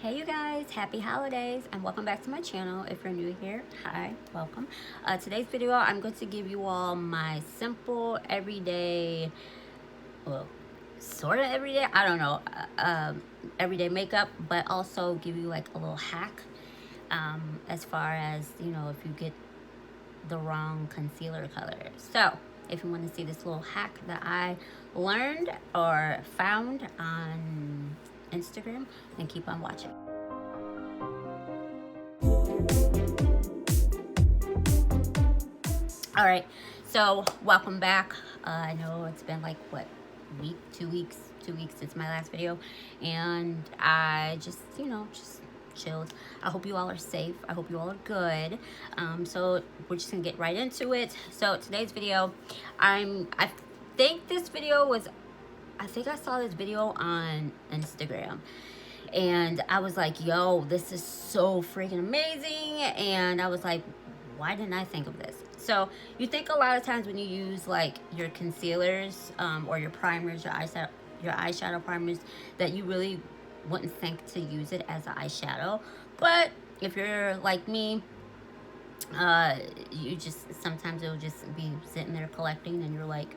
Hey you guys, happy holidays and welcome back to my channel. If you're new here, hi, welcome. Today's video I'm going to give you all my simple everyday, well, sort of everyday, I don't know, everyday makeup, but also give you like a little hack as far as, you know, if you get the wrong concealer color. So if you want to see this little hack that I learned or found on Instagram, then keep on watching. All right, so welcome back. I know it's been like what, week, 2 weeks since my last video, and I just, you know, just chilled. I hope you all are safe. I hope you all are good. So we're just gonna get right into it. So today's video, I think this video was, I think I saw this video on Instagram and I was like, yo, this is so freaking amazing. And I was like, why didn't I think of this? So you think a lot of times when you use like your concealers or your primers, your eyeshadow primers, that you really wouldn't think to use it as an eyeshadow. But if you're like me, you just, sometimes it'll just be sitting there collecting and you're like,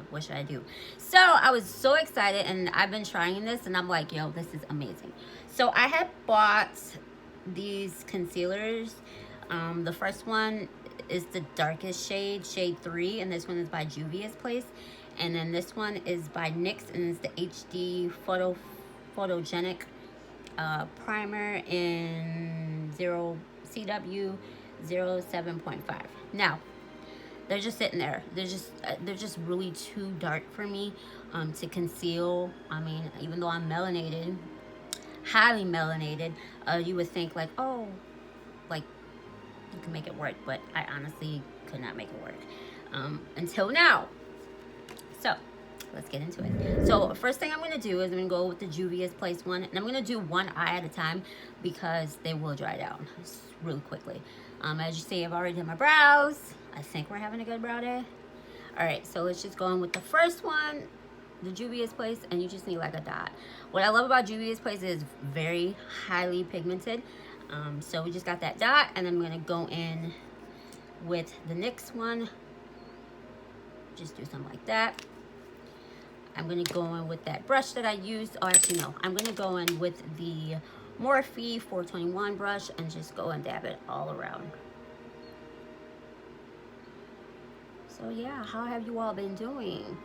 what should I do? So I was so excited and I've been trying this and I'm like, yo, this is amazing. So I had bought these concealers. The first one is the darkest shade, shade 3, and this one is by Juvia's Place. And then this one is by NYX and it's the HD Photogenic primer in CW 07.5. Now they're just sitting there, they're just really too dark for me to conceal. I mean, even though I'm melanated, highly melanated, you would think like, oh, like you can make it work, but I honestly could not make it work until now. So let's get into it. So first thing I'm going to do is I'm going to go with the Juvia's Place one, and I'm going to do one eye at a time because they will dry down really quickly. As you see, I've already done my brows. I think we're having a good brow day. All right, so let's just go in with the first one, the Juvia's Place, and you just need like a dot. What I love about Juvia's Place is very highly pigmented. So we just got that dot, and then I'm going to go in with the NYX one. Just do something like that. I'm going to go in with that brush that I used. Oh, actually, no. I'm going to go in with the Morphe 421 brush and just go and dab it all around. So, yeah, how have you all been doing?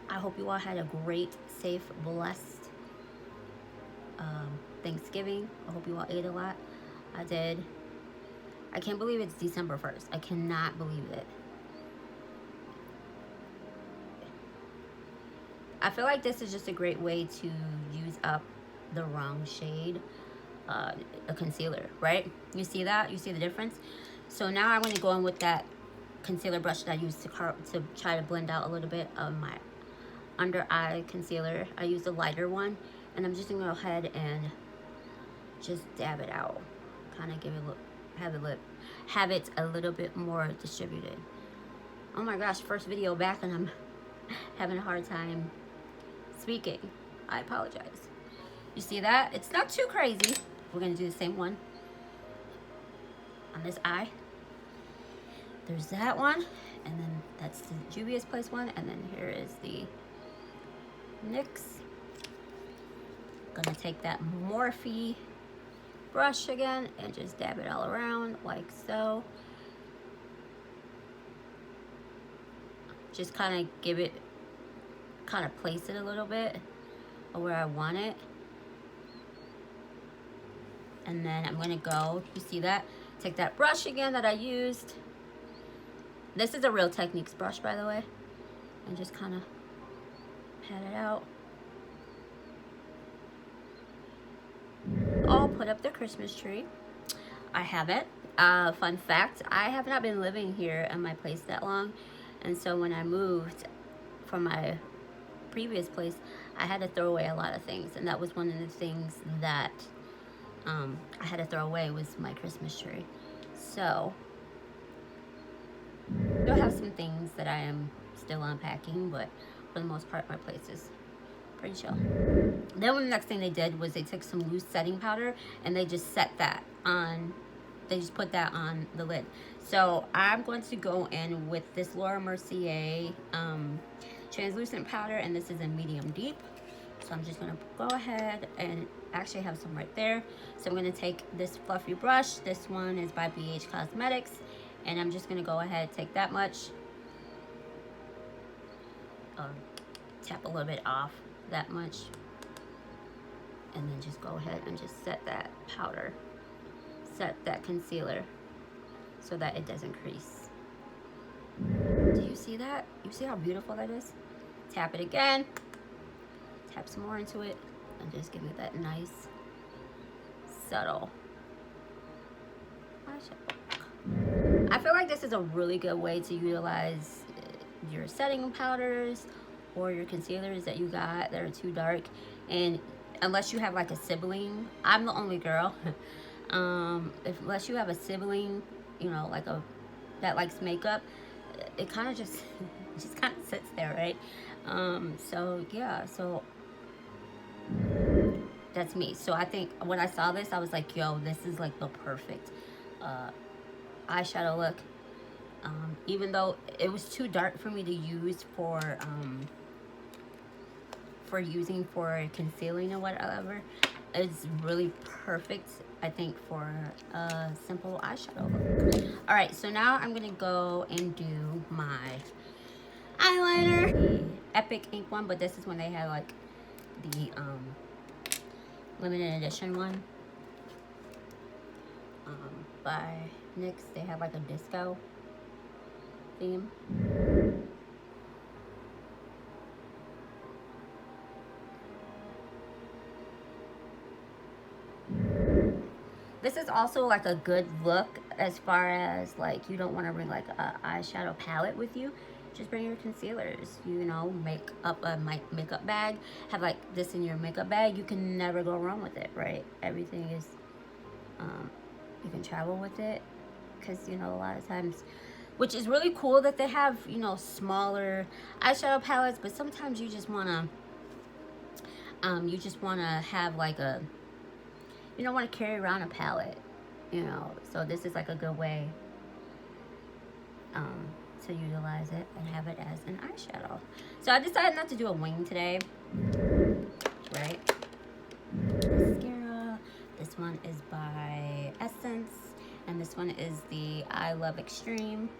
I hope you all had a great, safe, blessed Thanksgiving. I hope you all ate a lot. I did. I can't believe it's December 1st. I cannot believe it. I feel like this is just a great way to use up the wrong shade, a concealer, right? You see that? You see the difference? So now I'm going to go in with that concealer brush that I used to try to blend out a little bit of my under eye concealer. I used a lighter one, and I'm just going to go ahead and just dab it out. Kind of give it a look, have it a little bit more distributed. Oh my gosh, first video back and I'm having a hard time speaking. I apologize. You see that? It's not too crazy. We're gonna do the same one on this eye. There's that one, and then that's the Juvia's Place one, and then here is the NYX. Gonna take that Morphe brush again and just dab it all around like so. Just kind of give it, kind of place it a little bit where I want it. And then I'm gonna go, you see that? Take that brush again that I used. This is a Real Techniques brush, by the way. And just kind of pat it out. I'll put up the Christmas tree. I haven't. Fun fact, I have not been living here in my place that long. And so when I moved from my previous place, I had to throw away a lot of things. And that was one of the things that I had to throw away, was my Christmas tree. So I have some things that I am still unpacking, but for the most part, my place is pretty chill. Then the next thing they did was they took some loose setting powder and they just set that on, they just put that on the lid. So I'm going to go in with this Laura Mercier translucent powder, and this is in medium deep. So I'm just gonna go ahead and actually have some right there. So I'm gonna take this fluffy brush. This one is by BH Cosmetics, and I'm just gonna go ahead, take that much, tap a little bit off that much, and then just go ahead and just set that powder, set that concealer so that it doesn't crease. Do you see that? You see how beautiful that is? Tap it again, tap some more into it, and just give me that nice, subtle eyeshadow. I feel like this is a really good way to utilize your setting powders or your concealers that you got that are too dark. And unless you have like a sibling, I'm the only girl. Unless you have a sibling, you know, like that likes makeup, it kind of just kind of sits there, right? So yeah, so that's me. So I think when I saw this, I was like, yo, this is like the perfect eyeshadow look. Even though it was too dark for me to use for using for concealing or whatever, it's really perfect, I think, for a simple eyeshadow look. All right, so now I'm gonna go and do my eyeliner, the Epic ink one, but this is when they had like the limited edition one by NYX. They have like a disco theme. This is also like a good look as far as like you don't want to bring like a eyeshadow palette with you. Just bring your concealers, you know, make up a makeup bag, have like this in your makeup bag. You can never go wrong with it, right? Everything is, you can travel with it, because, you know, a lot of times, which is really cool that they have, you know, smaller eyeshadow palettes, but sometimes you just want to have like a, you don't want to carry around a palette, you know, so this is like a good way to utilize it and have it as an eyeshadow. So I decided not to do a wing today, right? Mascara. This one is by Essence, and this one is the I Love Extreme.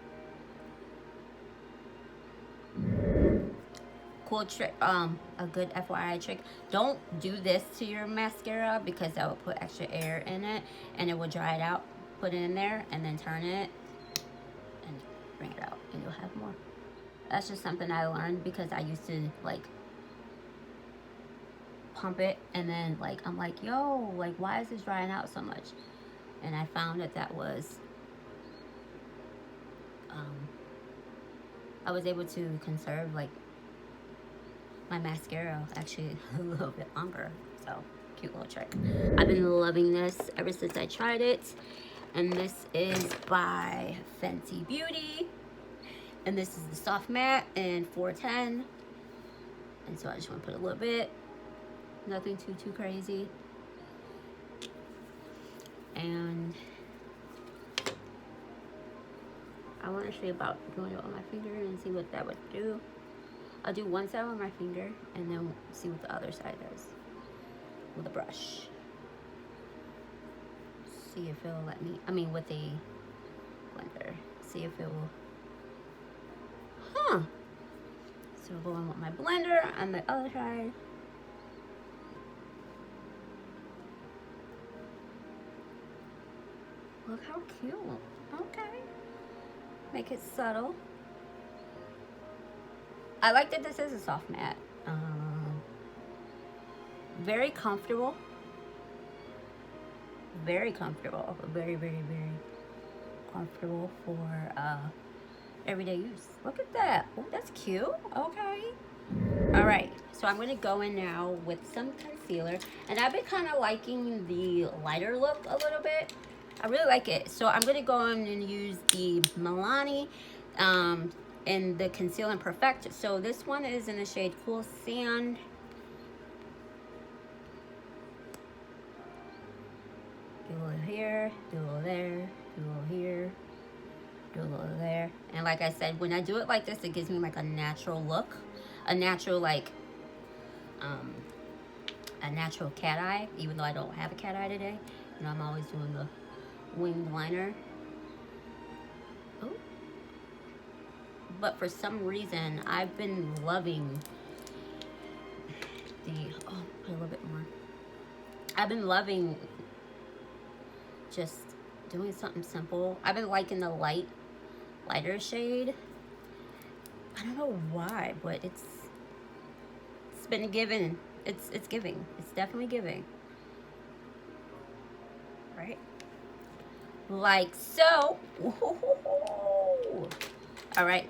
Cool trick, a good FYI trick. Don't do this to your mascara, because that will put extra air in it and it will dry it out. Put it in there and then turn it and bring it out, and you'll have more. That's just something I learned, because I used to like pump it, and then like I'm like, yo, like why is this drying out so much? And I found that was I was able to conserve like my mascara actually a little bit longer. So cute little trick. I've been loving this ever since I tried it, and this is by Fenty Beauty, and this is the soft matte in 410. And so I just want to put a little bit, nothing too crazy. And I want to show you about doing it on my finger and see what that would do. I'll do one side on my finger and then see what the other side does with a brush. See if it'll let me, I mean with a blender. See if it will, So I'll go in with my blender on the other side. Look how cute. Okay. Make it subtle. I like that this is a soft matte. Very comfortable. Very comfortable. Very comfortable for everyday use. Look at that. Oh, that's cute. Okay. All right. So I'm going to go in now with some concealer. And I've been kind of liking the lighter look a little bit. I really like it. So I'm going to go in and use the Milani in the Conceal and Perfect. So this one is in the shade Cool Sand. Do a little here, do a little there, do a little here, do a little there. And like I said, when I do it like this, it gives me like a natural look, a natural like a natural cat eye, even though I don't have a cat eye today. You know, I'm always doing the winged liner. Oh. But for some reason, I've been loving the, oh, put a little bit more. I've been loving just doing something simple. I've been liking the lighter shade. I don't know why, but it's been giving. It's giving. It's definitely giving. Right? Like so. All right.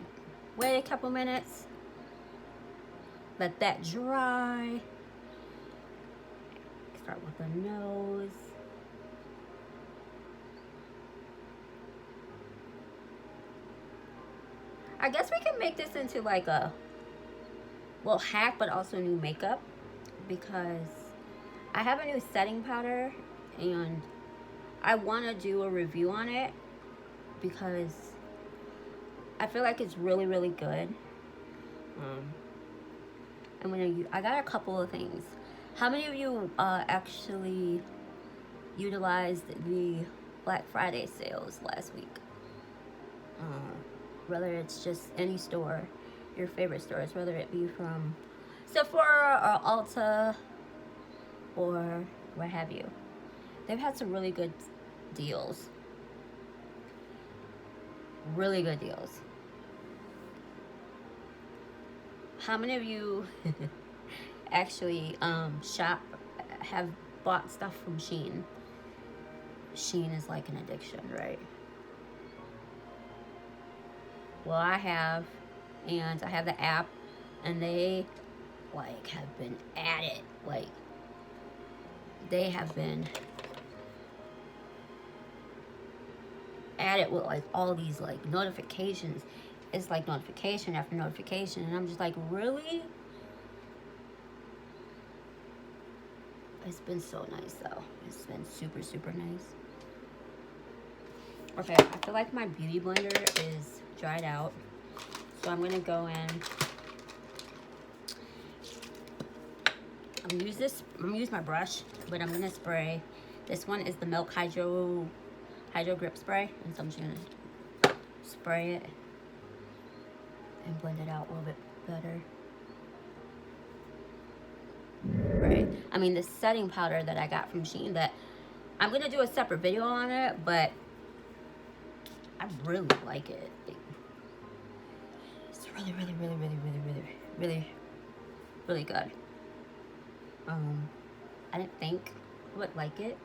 Wait a couple minutes. Let that dry. Start with the nose. I guess we can make this into like a little hack, but also new makeup, because I have a new setting powder and I want to do a review on it because I feel like it's really, really good. I got a couple of things. How many of you actually utilized the Black Friday sales last week? Whether it's just any store, your favorite stores, whether it be from Sephora or Ulta or what have you. They've had some really good deals. Really good deals. How many of you actually have bought stuff from Shein? Shein is like an addiction, right? Well, I have, and I have the app, and they like have been at it. Like, they have been at it with like all these like notifications. It's like notification after notification, and I'm just like, really? It's been so nice though. It's been super, super nice. Okay, I feel like my beauty blender is dried out, so I'm gonna go in. I'm gonna use my brush, but I'm gonna spray. This one is the Milk Hydro Grip Spray, and so I'm just gonna spray it and blend it out a little bit better. Right. I mean, the setting powder that I got from Shein, that I'm gonna do a separate video on it, but I really like it. It's really, really, really, really, really, really, really, really good. I didn't think I would like it.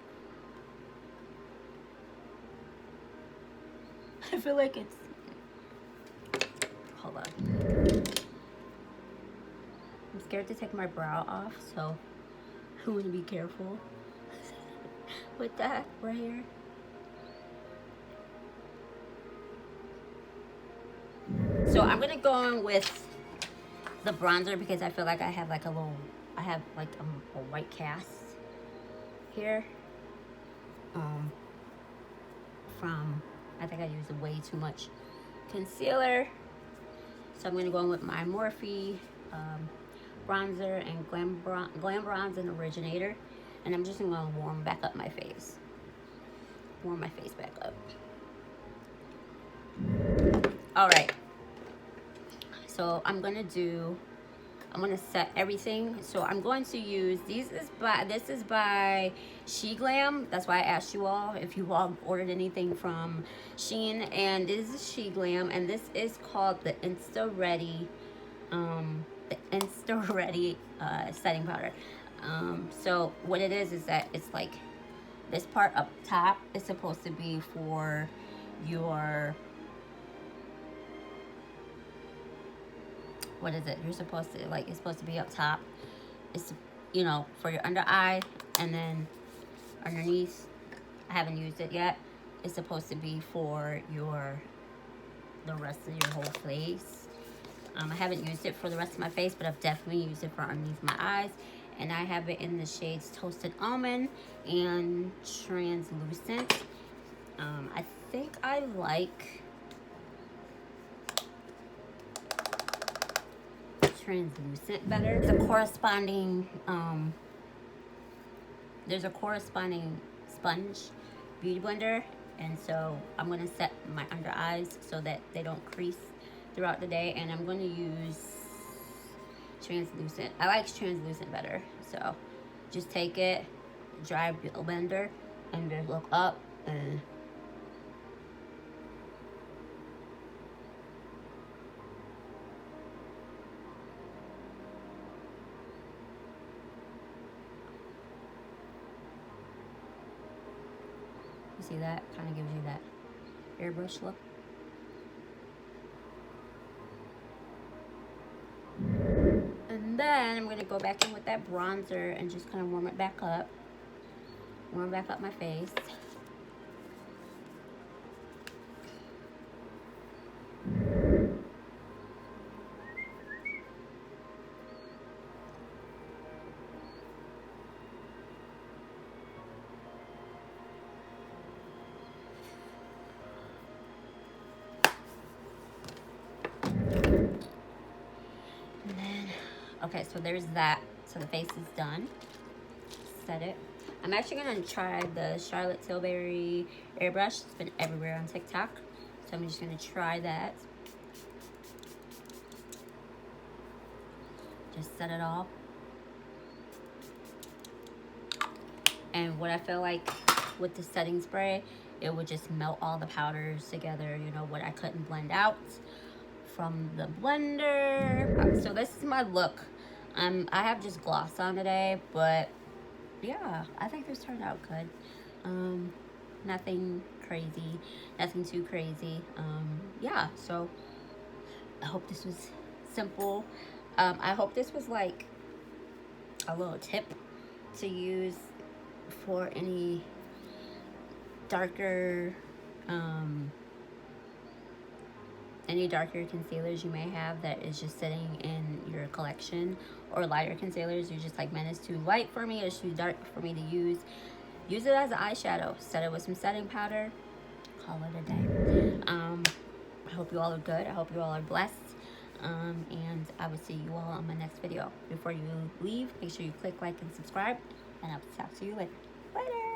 I feel like it's, hold on. I'm scared to take my brow off, so I want to be careful with that right here. So I'm gonna go in with the bronzer because I feel like I have like a white cast here. I think I used way too much concealer. So I'm gonna go in with my Morphe bronzer and Glam Bronze and Originator. And I'm just gonna warm back up my face. Warm my face back up. All right. So I'm gonna set everything. So I'm going to use, this is by SheGlam. That's why I asked you all if you all ordered anything from Shein. And this is SheGlam, and this is called the Insta Ready setting powder. So what it is that it's like this part up top is supposed to be for your, what is it? You're supposed to, like, it's supposed to be up top. It's, you know, for your under eye, and then underneath, I haven't used it yet. It's supposed to be for the rest of your whole face. I haven't used it for the rest of my face, but I've definitely used it for underneath my eyes. and I have it in the shades Toasted Almond and Translucent. I think I like Translucent better. There's a corresponding sponge beauty blender, and so I'm gonna set my under eyes so that they don't crease throughout the day, and I'm gonna use Translucent. I like Translucent better, so just take it, dry blender, and just look up and you see that? Kind of gives you that airbrush look. And then I'm going to go back in with that bronzer and just kind of warm it back up. Warm back up my face. Okay, so there's that. So the face is done. Set it. I'm actually going to try the Charlotte Tilbury airbrush. It's been everywhere on TikTok. So I'm just going to try that. Just set it off. And what I feel like with the setting spray, it would just melt all the powders together. You know, what I couldn't blend out from the blender. So this is my look. I have just gloss on today, but yeah, I think this turned out good. Nothing crazy, nothing too crazy. Yeah, so I hope this was simple. I hope this was like a little tip to use for any darker concealers you may have that is just sitting in your collection, or lighter concealers you're just like, man, it's too light for me, it's too dark for me to use. Use it as an eyeshadow. Set it with some setting powder. Call it a day. I hope you all are good. I hope you all are blessed. And I will see you all on my next video. Before you leave, make sure you click like and subscribe, and I'll talk to you later. Later.